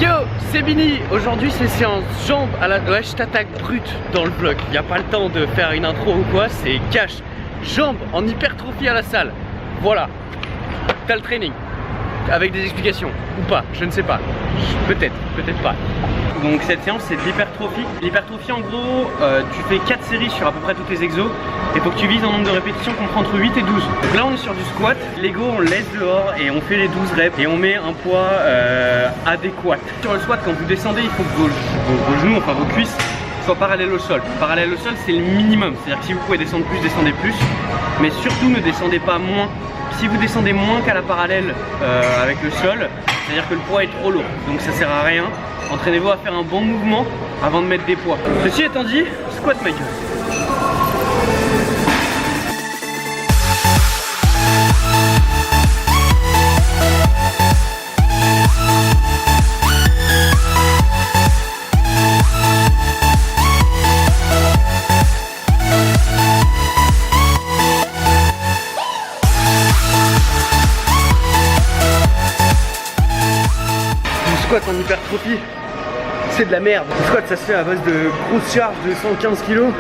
Yo, c'est Bini. Aujourd'hui c'est séance jambes à la... Ouais, je t'attaque brut dans le vlog. Il n'y a pas le temps de faire une intro ou quoi, c'est cash. Jambes en hypertrophie à la salle. Voilà. T'as le training. Avec des explications. Ou pas, je ne sais pas. Peut-être, peut-être pas. Donc cette séance c'est de l'hypertrophie. L'hypertrophie en gros, tu fais 4 séries sur à peu près tous tes exos. Et faut que tu vises un nombre de répétitions qu'on prend entre 8 et 12. Donc là on est sur du squat. L'ego on le laisse dehors et on fait les 12 reps. Et on met un poids adéquat. Sur le squat quand vous descendez, il faut que vos genoux, enfin vos cuisses soient parallèles au sol. Parallèle au sol c'est le minimum. C'est-à-dire que si vous pouvez descendre plus, descendez plus. Mais surtout ne descendez pas moins. Si vous descendez moins qu'à la parallèle avec le sol, c'est-à-dire que le poids est trop lourd. Donc ça sert à rien. Entraînez-vous à faire un bon mouvement avant de mettre des poids. Ceci étant dit, squat ma gueule. Squat en hypertrophie, c'est de la merde. Le squat ça se fait à base de grosses charges de 115 kg.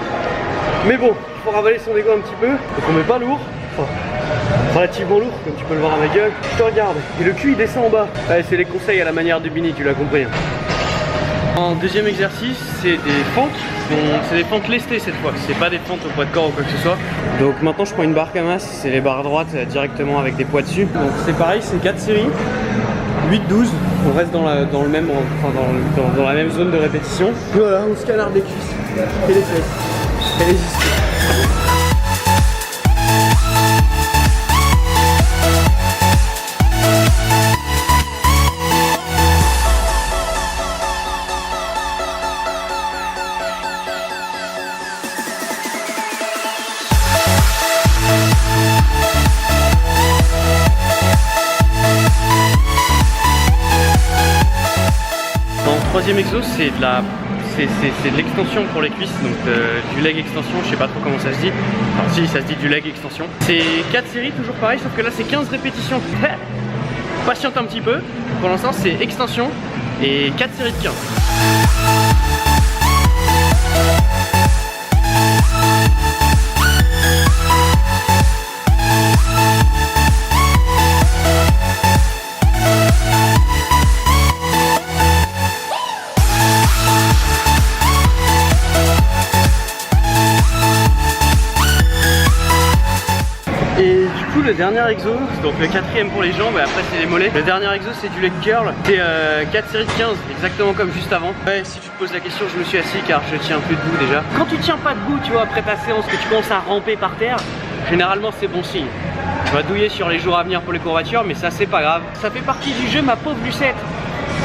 Mais bon, il faut ravaler son ego un petit peu. Donc on met pas lourd, enfin, relativement lourd comme tu peux le voir à ma gueule. Je te regarde et le cul il descend en bas. Ouais, c'est les conseils à la manière de Bini, tu l'as compris. En deuxième exercice, c'est des fentes. C'est des fentes lestées cette fois, c'est pas des fentes au poids de corps ou quoi que ce soit. Donc maintenant je prends une barre Kamas, c'est les barres droites directement avec des poids dessus. Donc c'est pareil, c'est 4 séries. 8-12, on reste dans la même zone de répétition. Voilà, on se canarde les cuisses et les fesses et les ischios. Troisième exo, c'est de l'extension pour les cuisses, donc du leg extension, je sais pas trop comment ça se dit. Enfin si, ça se dit du leg extension. C'est 4 séries, toujours pareil, sauf que là c'est 15 répétitions. Patiente un petit peu. Pour l'instant c'est extension et 4 séries de 15. Le dernier exo, donc le quatrième pour les jambes et après c'est les mollets. Le dernier exo c'est du leg curl, c'est 4 séries de 15, exactement comme juste avant. Ouais, si tu te poses la question, je me suis assis car je tiens plus debout déjà. Quand tu tiens pas debout, tu vois, après ta séance, que tu commences à ramper par terre, généralement c'est bon signe. Tu vas douiller sur les jours à venir pour les courbatures, mais ça c'est pas grave. Ça fait partie du jeu, ma pauvre Lucette.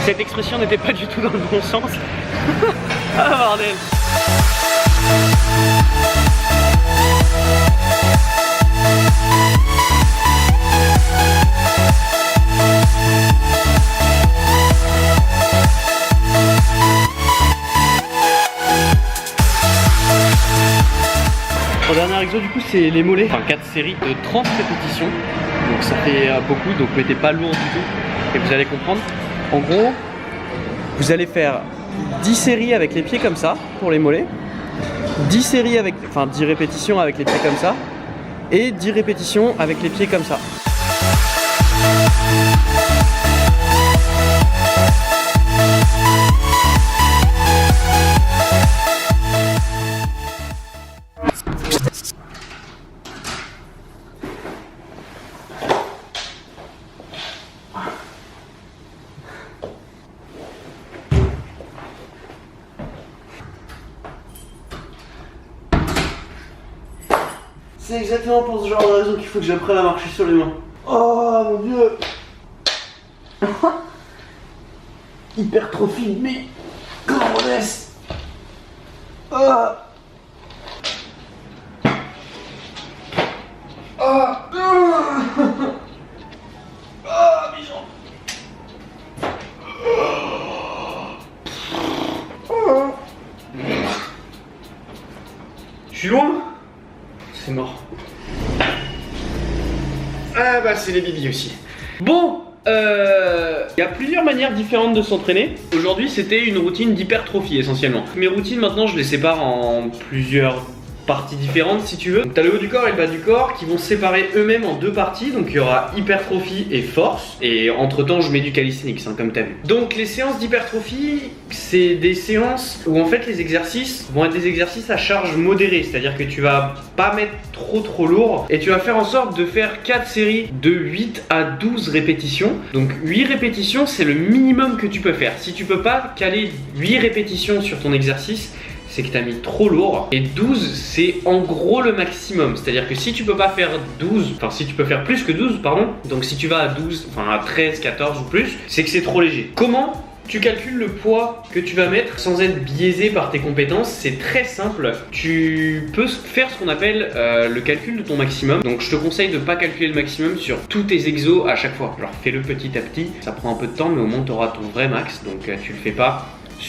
Cette expression n'était pas du tout dans le bon sens. Ah bordel. Au dernier exo du coup c'est les mollets, enfin 4 séries de 30 répétitions, donc ça fait beaucoup, donc mettez pas lourd du tout et vous allez comprendre. En gros, vous allez faire 10 séries avec les pieds comme ça pour les mollets, 10 séries avec, enfin 10 répétitions avec les pieds comme ça et 10 répétitions avec les pieds comme ça. C'est exactement pour ce genre de raison qu'il faut que j'apprenne à marcher sur les mains. Oh mon dieu. Hypertrophie, mais comment on laisse. Ah. Ah. Ah, mes jambes. Je suis loin. mort. Ah bah c'est les bibis aussi. Bon, Il y a plusieurs manières différentes de s'entraîner. Aujourd'hui c'était une routine d'hypertrophie essentiellement. Mes routines maintenant je les sépare en plusieurs parties différentes si tu veux. Tu as le haut du corps et le bas du corps qui vont se séparer eux-mêmes en deux parties. Donc il y aura hypertrophie et force. Et entre temps je mets du calisthenics comme tu as vu. Donc les séances d'hypertrophie, c'est des séances où en fait les exercices vont être des exercices à charge modérée. C'est-à-dire que tu vas pas mettre trop lourd. Et tu vas faire en sorte de faire 4 séries de 8 à 12 répétitions. Donc 8 répétitions c'est le minimum que tu peux faire. Si tu peux pas caler 8 répétitions sur ton exercice, c'est que tu as mis trop lourd. Et 12 c'est en gros le maximum. C'est à dire que si tu peux pas faire 12, enfin si tu peux faire plus que 12 pardon, donc si tu vas à 12, enfin à 13, 14 ou plus, c'est que c'est trop léger. Comment tu calcules le poids que tu vas mettre sans être biaisé par tes compétences? C'est très simple. Tu peux faire ce qu'on appelle le calcul de ton maximum. Donc je te conseille de ne pas calculer le maximum sur tous tes exos à chaque fois. Alors fais-le petit à petit, ça prend un peu de temps mais au moins tu auras ton vrai max. Donc tu le fais pas.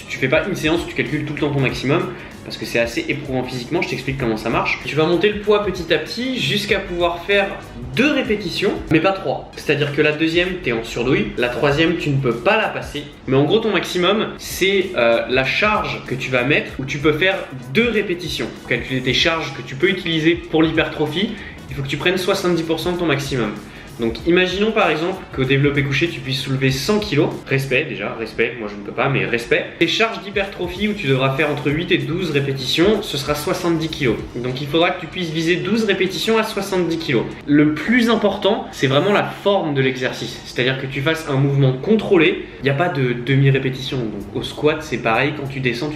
Tu fais pas une séance où tu calcules tout le temps ton maximum parce que c'est assez éprouvant physiquement. Je t'explique comment ça marche. Tu vas monter le poids petit à petit jusqu'à pouvoir faire 2 répétitions mais pas 3. C'est à dire que la deuxième tu es en surdouille, la troisième tu ne peux pas la passer. Mais en gros ton maximum c'est la charge que tu vas mettre où tu peux faire 2 répétitions. Pour calculer tes charges que tu peux utiliser pour l'hypertrophie, il faut que tu prennes 70% de ton maximum. Donc imaginons par exemple qu'au développé couché tu puisses soulever 100 kg. Respect déjà, respect, moi je ne peux pas mais respect. Tes charges d'hypertrophie où tu devras faire entre 8 et 12 répétitions, ce sera 70 kg. Donc il faudra que tu puisses viser 12 répétitions à 70 kg. Le plus important c'est vraiment la forme de l'exercice. C'est-à-dire que tu fasses un mouvement contrôlé. Il n'y a pas de demi-répétition. Donc au squat c'est pareil, quand tu descends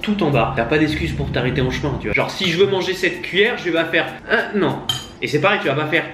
tout en bas. T'as pas d'excuse pour t'arrêter en chemin tu vois. Genre si je veux manger cette cuillère je vais pas faire non. Et c'est pareil, tu vas pas faire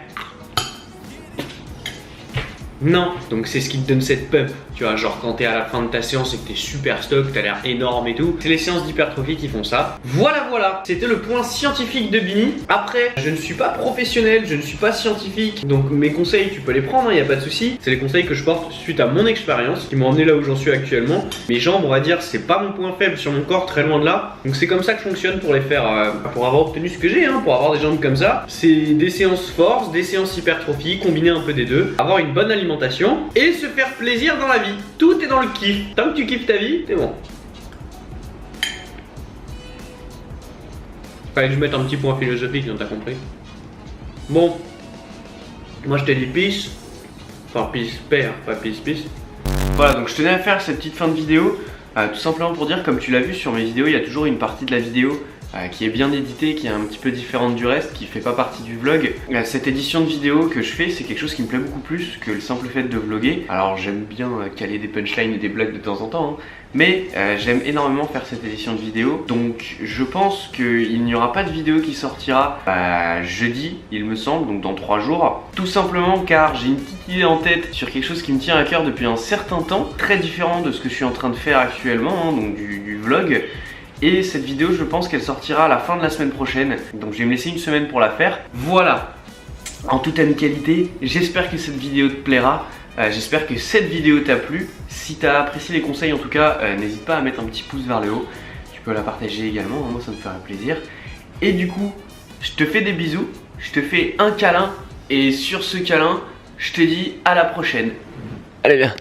non, donc c'est ce qui te donne cette pump, tu vois, genre quand t'es à la fin de ta séance et que t'es super stock, t'as l'air énorme et tout, c'est les séances d'hypertrophie qui font ça. Voilà, c'était le point scientifique de Bini. Après, je ne suis pas professionnel, je ne suis pas scientifique, donc mes conseils tu peux les prendre, y a pas de souci. C'est les conseils que je porte suite à mon expérience, qui m'ont emmené là où j'en suis actuellement. Mes jambes, on va dire, c'est pas mon point faible sur mon corps, très loin de là, donc c'est comme ça que je fonctionne pour les faire, pour avoir obtenu ce que j'ai, pour avoir des jambes comme ça. C'est des séances force, des séances hypertrophie, combiner un peu des deux, avoir une bonne alimentation et se faire plaisir dans la vie. Tout est dans le kiff. Tant que tu kiffes ta vie, c'est bon. Fallait que je mette un petit point philosophique, t'as compris. Bon, moi je t'ai dit peace. Enfin peace, père, pas peace. Voilà, donc je tenais à faire cette petite fin de vidéo tout simplement pour dire, comme tu l'as vu sur mes vidéos, il y a toujours une partie de la vidéo qui est bien éditée, qui est un petit peu différente du reste, qui fait pas partie du vlog. Cette édition de vidéo que je fais, c'est quelque chose qui me plaît beaucoup plus que le simple fait de vlogger. Alors j'aime bien caler des punchlines et des blagues de temps en temps, mais j'aime énormément faire cette édition de vidéo. Donc je pense qu'il n'y aura pas de vidéo qui sortira jeudi, il me semble, donc dans 3 jours. Tout simplement car j'ai une petite idée en tête sur quelque chose qui me tient à cœur depuis un certain temps, très différent de ce que je suis en train de faire actuellement, donc du vlog. Et cette vidéo, je pense qu'elle sortira à la fin de la semaine prochaine. Donc je vais me laisser une semaine pour la faire. Voilà. En toute amicalité, j'espère que cette vidéo te plaira. J'espère que cette vidéo t'a plu. Si t'as apprécié les conseils en tout cas, n'hésite pas à mettre un petit pouce vers le haut. Tu peux la partager également, moi ça me ferait plaisir. Et du coup, je te fais des bisous. Je te fais un câlin. Et sur ce câlin, je te dis à la prochaine. Allez, viens.